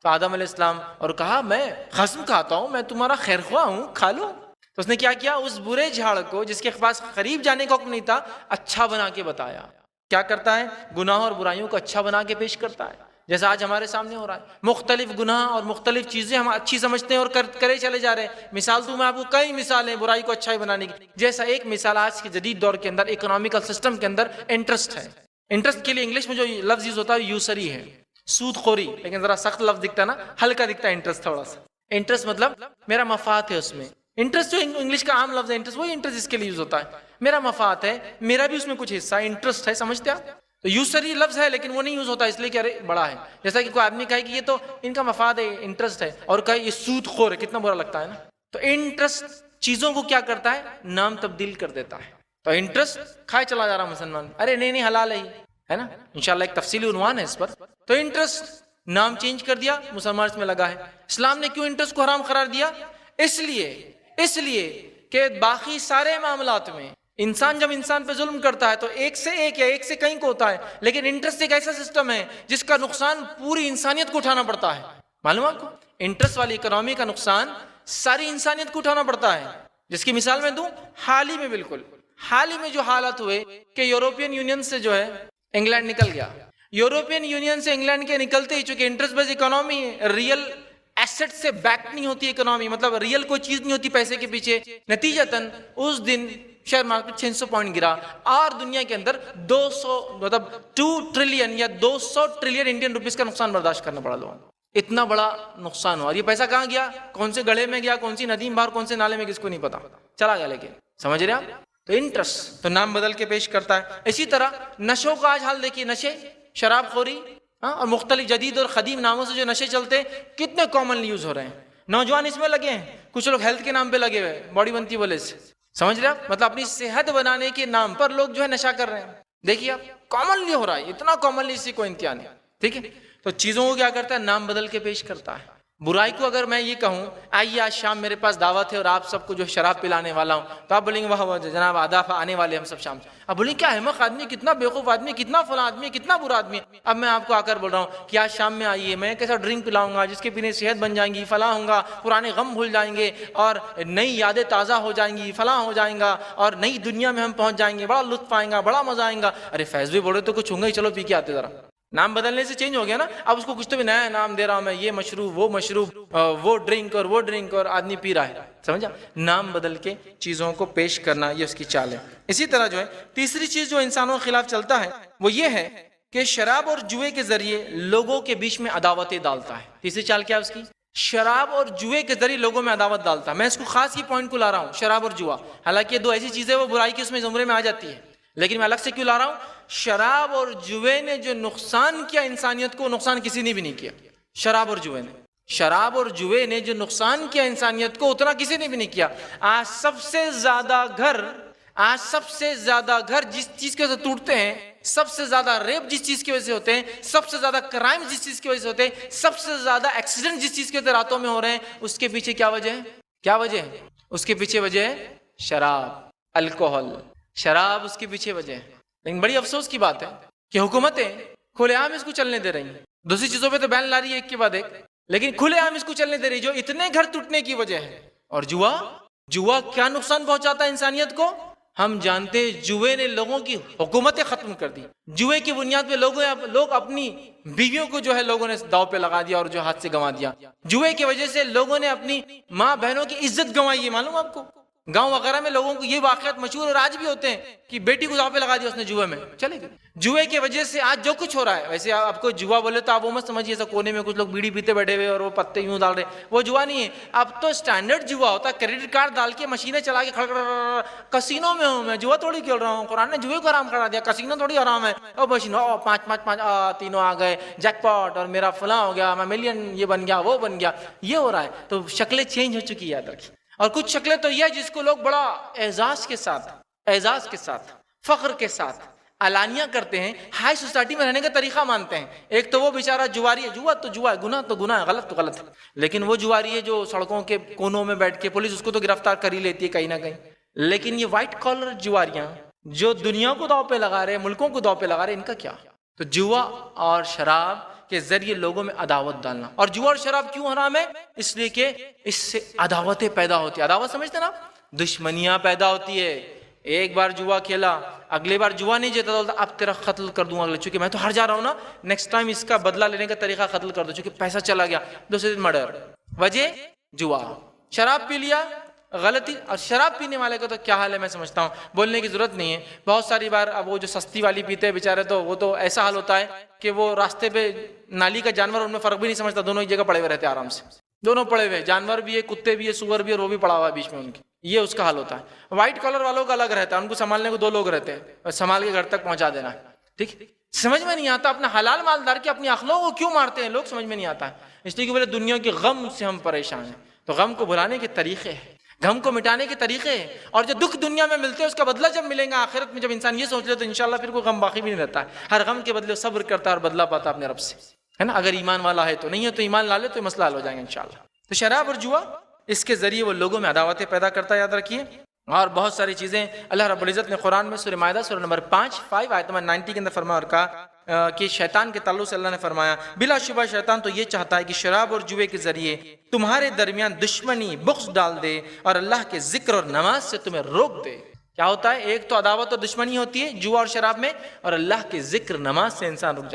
A: تو آدم علیہ السلام اور کہا میں قسم کھاتا ہوں، میں تمہارا خیر خواہ ہوں، کھا لو۔ تو اس نے کیا کیا، اس برے جھاڑ کو جس کے پاس قریب جانے کا حکم نہیں تھا، اچھا بنا کے بتایا۔ کیا کرتا ہے، گناہ اور برائیوں کو اچھا بنا کے پیش کرتا ہے، جیسا آج ہمارے سامنے ہو رہا ہے۔ مختلف گناہ اور مختلف چیزیں ہم اچھی سمجھتے ہیں اور کرے چلے جا رہے ہیں۔ مثال تو میں آپ کو کئی مثالیں برائی کو اچھا ہی بنانے کی، جیسا ایک مثال آج کے جدید دور کے اندر اکنامیکل سسٹم کے اندر انٹرسٹ ہے۔ انٹرسٹ کے لیے انگلش میں جو لفظ یوز ہوتا ہے یوسری ہے، سود خوری، لیکن ذرا سخت لفظ دکھتا ہے نا، ہلکا دکھتا ہے انٹرسٹ تھوڑا سا۔ انٹرسٹ مطلب میرا مفاد ہے اس میں، انٹرسٹ جو انگلش کا عام لفظ ہے انٹرسٹ، وہی انٹرسٹ اس کے لیے یوز ہوتا ہے، میرا مفاد ہے، میرا بھی اس میں کچھ حصہ ہے، انٹرسٹ ہے، سمجھتے آپ؟ تو یوسری لفظ ہے لیکن وہ نہیں یوز ہوتا اس لیے کہ ارے بڑا ہے، جیسا کہ کوئی آدمی کہے کہ یہ تو ان کا مفاد ہے، انٹرسٹ ہے، اور کہے یہ سود خور ہے، کتنا برا لگتا ہے نا۔ تو انٹرسٹ چیزوں کو کیا کرتا ہے، نام تبدیل کر دیتا ہے۔ تو انٹرسٹ کھائے چلا جا رہا مسلمان، ارے نہیں حلال ہے نا، انشاءاللہ ایک تفصیلی عنوان ہے اس پر۔ تو انٹرسٹ نام چینج کر دیا، مسلمان اس میں لگا ہے۔ اسلام نے کیوں انٹرسٹ کو حرام قرار دیا؟ اس لیے کہ باقی سارے معاملات میں انسان جب انسان پہ ظلم کرتا ہے تو ایک سے ایک یا ایک سے کہیں کو ہوتا ہے، لیکن انٹرسٹ ایک ایسا سسٹم ہے جس کا نقصان پوری انسانیت کو اٹھانا پڑتا ہے۔ معلوم آپ کو، انٹرسٹ والی اکنامی کا نقصان ساری انسانیت کو اٹھانا پڑتا ہے۔ جس کی مثال میں دوں، حال ہی میں جو حالات ہوئے کہ یورپین یونین سے جو ہے انگلینڈ نکل گیا، یورپین یونین سے انگلینڈ کے نکلتے ہی، چونکہ انٹرسٹ بیس اکنامی ہے، ریئل ایسٹ سے بیک نہیں ہوتی اکنامی، مطلب ریئل کوئی چیز نہیں ہوتی پیسے کے پیچھے، نتیجتاً اس دن شیئر مارکیٹ 600 پوائنٹ گرا، اور دنیا کے اندر 2 ٹریلین یا 200 ٹریلین انڈین روپیز کا نقصان برداشت کرنا پڑا لوگوں کو۔ اتنا بڑا نقصان ہوا، اور یہ پیسہ کہاں گیا، کون سے گڑھے میں گیا، کون سی ندی میں باہر، کون سے نالے میں، کس کو نہیں پتا، چلا گیا۔ لیکن سمجھ رہے آپ؟ تو انٹرسٹ تو نام بدل کے پیش کرتا ہے۔ اسی طرح نشوں کا آج حال دیکھیے، نشے، شراب خوری اور مختلف جدید اور قدیم ناموں سے جو نشے چلتے ہیں کتنے کامنلی یوز ہو رہے ہیں، نوجوان اس میں لگے ہیں، کچھ لوگ ہیلتھ کے نام پہ لگے ہوئے، باڈی بنتی بولے سے، سمجھ رہے آپ؟ مطلب اپنی صحت بنانے کے نام پر لوگ جو ہے نشہ کر رہے ہیں، دیکھیے آپ، کامنلی ہو رہا ہے، اتنا کامنلی، اس سے کوئی انتہا نہیں۔ ٹھیک ہے، تو چیزوں کو کیا کرتا ہے، نام بدل کے پیش کرتا ہے۔ برائی کو اگر میں یہ کہوں آئیے آج شام میرے پاس دعوت ہے اور آپ سب کو جو شراب پلانے والا ہوں، تو آپ بولیں گے واہ جناب آداب آنے والے ہم سب شام سے، اب بولیں کیا احمق آدمی، کتنا بیوقوف آدمی، کتنا فلاں آدمی، کتنا برا آدمی۔ اب میں آپ کو آ کر بول رہا ہوں کہ آج شام میں آئیے، میں کیسا ڈرنک پلاؤں گا جس کے پینے صحت بن جائیں گی، فلاں ہوں گا، پرانے غم بھول جائیں گے اور نئی یادیں تازہ ہو جائیں گی، فلاں ہو جائیں گا اور نئی دنیا میں ہم پہنچ جائیں گے، بڑا لطف آئیں گا، بڑا مزہ آئیں گا۔ ارے فیض بھی بولے تو کچھ ہوں گا ہی، چلو پی کے آتے ذرا۔ نام بدلنے سے چینج ہو گیا نا، اب اس کو کچھ تو بھی نیا نام دے رہا ہوں میں، یہ مشروب، وہ مشروب، وہ ڈرنک اور وہ ڈرنک، اور آدمی پی رہا ہے، سمجھا؟ نام بدل کے چیزوں کو پیش کرنا یہ اس کی چال ہے۔ اسی طرح جو ہے تیسری چیز جو انسانوں کے خلاف چلتا ہے وہ یہ ہے کہ شراب اور جوئے کے ذریعے لوگوں کے بیچ میں عداوتیں ڈالتا ہے۔ تیسری چال کیا ہے اس کی؟ شراب اور جوئے کے ذریعے لوگوں میں عداوت ڈالتا ہے۔ میں اس کو خاص یہ پوائنٹ کو لا رہا ہوں، شراب اور جوا، حالانکہ یہ دو ایسی چیزیں وہ برائی کے اس میں زمرے میں آ جاتی ہے، لیکن میں الگ سے کیوں لا رہا ہوں؟ شراب اور جوئے نے جو نقصان کیا انسانیت کو، نقصان کسی نے بھی نہیں کیا۔ شراب اور جوئے نے جو نقصان کیا انسانیت کو، اتنا کسی نے بھی نہیں کیا۔ آج سب سے زیادہ گھر جس چیز کی وجہ سے ٹوٹتے ہیں، سب سے زیادہ ریپ جس چیز کی وجہ سے ہوتے ہیں، سب سے زیادہ کرائم جس چیز کی وجہ سے ہوتے ہیں، سب سے زیادہ ایکسیڈنٹ جس چیز کی وجہ سے راتوں میں ہو رہے ہیں، اس کے پیچھے کیا وجہ ہے؟ اس کے پیچھے وجہ ہے شراب، الکوہل، شراب اس کے پیچھے وجہ ہے۔ لیکن بڑی افسوس کی بات ہے کہ حکومتیں کھلے عام اس کو چلنے دے رہی ہیں۔ دوسری چیزوں پہ تو بین لا رہی ہے ایک کے بعد ایک، لیکن کھلے عام اس کو چلنے دے رہی جو اتنے گھر ٹوٹنے کی وجہ ہے۔ اور جوا کیا نقصان پہنچاتا ہے انسانیت کو؟ ہم جانتے ہیں جوے نے لوگوں کی حکومتیں ختم کر دی۔ جوے کی بنیاد پہ لوگ اپنی بیویوں کو جو ہے لوگوں نے داؤ پہ لگا دیا اور جو ہاتھ سے گنوا دیا۔ جوے کی وجہ سے لوگوں نے اپنی ماں بہنوں کی عزت گنوائی ہے، معلوم آپ کو؟ گاؤں وغیرہ میں لوگوں کو یہ واقعات مشہور اور آج بھی ہوتے ہیں کہ بیٹی کو داؤ پہ لگا دیا اس نے جوے میں، چلے گئے۔ جوے کی وجہ سے آج جو کچھ ہو رہا ہے، ویسے آپ کو جوا بولے تو آپ وہ مت سمجھیے ایسا کونے میں کچھ لوگ بیڑی پیتے بیٹھے ہوئے اور وہ پتے یوں ڈال رہے، وہ جوا نہیں ہے۔ اب تو اسٹینڈرڈ جوا ہوتا ہے، کریڈٹ کارڈ ڈال کے مشینیں چلا کے کسینوں میں ہوں میں، جوا تھوڑی کھیل رہا ہوں، قرآن نے جوے کو حرام کرا دیا، کسینو تھوڑی حرام ہے۔ اور مشینوں پانچ تینوں آ گئے جیک پاٹ اور میرا فلاں ہو گیا، میں ملین یہ بن گیا وہ بن گیا، یہ ہو رہا ہے۔ تو شکلیں چینج ہو چکی ہے، یاد رکھیے۔ اور کچھ شکلیں تو یہ جس کو لوگ بڑا اعزاز کے ساتھ فخر کے ساتھ علانیہ کرتے ہیں، ہائی سوسائٹی میں رہنے کا طریقہ مانتے ہیں۔ ایک تو وہ بیچارہ جواری ہے، جوا تو جوا ہے، گناہ تو گناہ ہے، غلط تو غلط ہے، لیکن وہ جواری ہے جو سڑکوں کے کونوں میں بیٹھ کے پولیس اس کو تو گرفتار کر ہی لیتی ہے کہیں نہ کہیں۔ لیکن یہ وائٹ کالر جواریاں جو دنیا کو داؤ پہ لگا رہے ہیں، ملکوں کو داؤ پہ لگا رہے ہیں، ان کا کیا؟ تو جوا اور شراب کے ذریعے لوگوں میں عداوت ڈالنا۔ اور جوا اور شراب کیوں حرام ہے؟ اس لیے کہ اس سے عداوتیں پیدا ہوتی ہیں۔ عداوت سمجھتے نا، دشمنیاں پیدا ہوتی ہے۔ ایک بار جوا کھیلا، اگلی بار جوا نہیں جیتا تو اب تیرا قتل کر دوں گا، چونکہ میں تو ہار جا رہا ہوں نا، نیکسٹ ٹائم اس کا بدلہ لینے کا طریقہ قتل کر دو، چونکہ پیسہ چلا گیا، دوسرے دن مرڈر، وجہ جوا۔ شراب پی لیا، غلطی۔ اور شراب پینے والے کا تو کیا حال ہے میں سمجھتا ہوں، بولنے کی ضرورت نہیں ہے۔ بہت ساری بار اب وہ جو سستی والی پیتے ہیں بیچارے، تو وہ تو ایسا حال ہوتا ہے کہ وہ راستے پہ نالی کا جانور ان میں فرق بھی نہیں سمجھتا، دونوں ایک جگہ پڑے ہوئے رہتے ہیں آرام سے، دونوں پڑے ہوئے، جانور بھی ہے، کتے بھی ہے، سور بھی ہے، اور وہ بھی پڑا ہوا ہے بیچ میں ان کے، یہ اس کا حال ہوتا ہے۔ وائٹ کالر والوں کا الگ رہتا ہے، ان کو سنبھالنے کو 2 لوگ رہتے ہیں، اور سنبھال کے گھر تک پہنچا دینا ہے، ٹھیک۔ سمجھ میں نہیں آتا اپنا حلال مالدار کے اپنی اخلاق کو کیوں مارتے ہیں لوگ، سمجھ میں نہیں آتا ہے۔ اس لیے کہ بولے دنیا کے غم سے ہم پریشان ہیں، تو غم کو بھلانے کے طریقے ہیں، غم کو مٹانے کے طریقے ہیں، اور جو دکھ دنیا میں ملتے ہیں اس کا بدلہ جب ملے گا آخرت میں، جب انسان یہ سوچ لے تو انشاءاللہ پھر کوئی غم باقی بھی نہیں رہتا ہے۔ ہر غم کے بدلے صبر کرتا ہے اور بدلہ پاتا اپنے رب سے، ہے نا، اگر ایمان والا ہے تو۔ نہیں ہے تو ایمان لا لے تو مسئلہ حل ہو جائے گا انشاءاللہ۔ تو شراب اور جوا اس کے ذریعے وہ لوگوں میں عداوتیں پیدا کرتا ہے، یاد رکھیے۔ اور بہت ساری چیزیں اللہ رب العزت نے قرآن میں سورہ مائدہ سورہ نمبر 5 آیت نمبر 90 کے اندر فرمایا اور کہا کہ شیطان کے تعلق سے اللہ نے فرمایا بلا شبہ شیطان تو یہ چاہتا ہے کہ شراب اور جوے کے ذریعے تمہارے درمیان دشمنی بغض ڈال دے اور اللہ کے ذکر اور نماز سے تمہیں روک دے۔ کیا ہوتا ہے؟ ایک تو عداوت اور دشمنی ہوتی ہے جوا اور شراب میں، اور اللہ کے ذکر نماز سے انسان رک جاتا ہے۔